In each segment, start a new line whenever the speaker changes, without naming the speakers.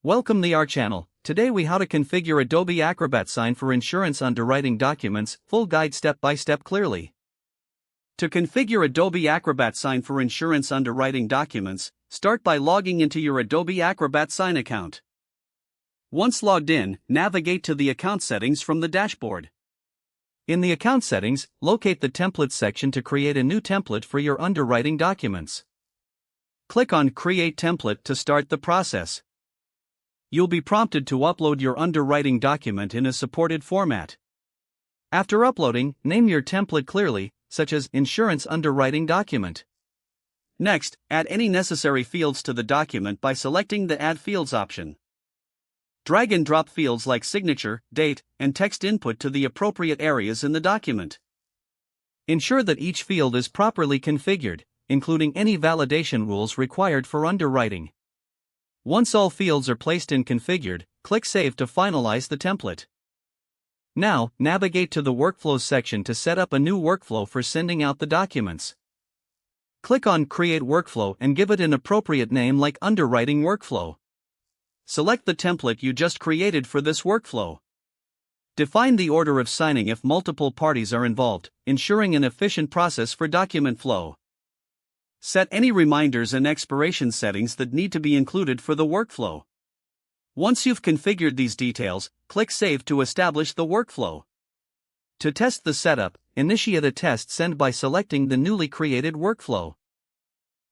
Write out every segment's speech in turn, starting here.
Welcome to our channel. Today we how to configure Adobe Acrobat Sign for insurance underwriting documents, full guide step by step clearly. To configure Adobe Acrobat Sign for insurance underwriting documents, start by logging into your Adobe Acrobat Sign account. Once logged in, navigate to the account settings from the dashboard. In the account settings, locate the templates section to create a new template for your underwriting documents. Click on Create Template to start the process. You'll be prompted to upload your underwriting document in a supported format. After uploading, name your template clearly, such as Insurance Underwriting Document. Next, add any necessary fields to the document by selecting the Add Fields option. Drag and drop fields like signature, date, and text input to the appropriate areas in the document. Ensure that each field is properly configured, including any validation rules required for underwriting. Once all fields are placed and configured, click Save to finalize the template. Now, navigate to the Workflows section to set up a new workflow for sending out the documents. Click on Create Workflow and give it an appropriate name like Underwriting Workflow. Select the template you just created for this workflow. Define the order of signing if multiple parties are involved, ensuring an efficient process for document flow. Set any reminders and expiration settings that need to be included for the workflow. Once you've configured these details, click Save to establish the workflow. To test the setup, initiate a test send by selecting the newly created workflow.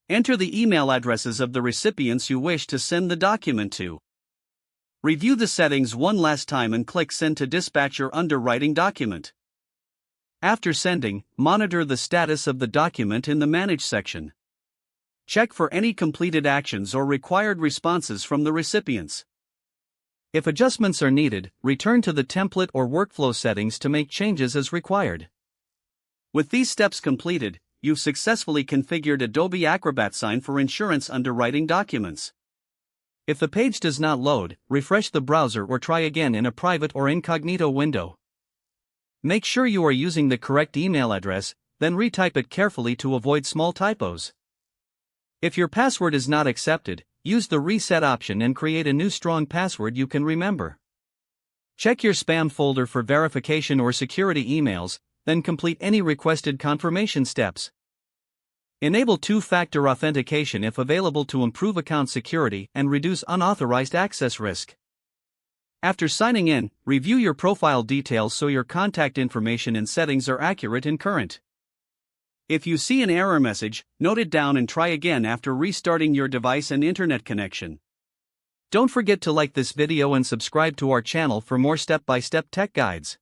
Enter the email addresses of the recipients you wish to send the document to. Review the settings one last time and click Send to dispatch your underwriting document. After sending, monitor the status of the document in the Manage section. Check for any completed actions or required responses from the recipients. If adjustments are needed, return to the template or workflow settings to make changes as required. With these steps completed, you've successfully configured Adobe Acrobat Sign for insurance underwriting documents. If the page does not load, refresh the browser or try again in a private or incognito window. Make sure you are using the correct email address, then retype it carefully to avoid small typos. If your password is not accepted, use the Reset option and create a new strong password you can remember. Check your spam folder for verification or security emails, then complete any requested confirmation steps. Enable two-factor authentication if available to improve account security and reduce unauthorized access risk. After signing in, review your profile details so your contact information and settings are accurate and current. If you see an error message, note it down and try again after restarting your device and internet connection. Don't forget to like this video and subscribe to our channel for more step-by-step tech guides.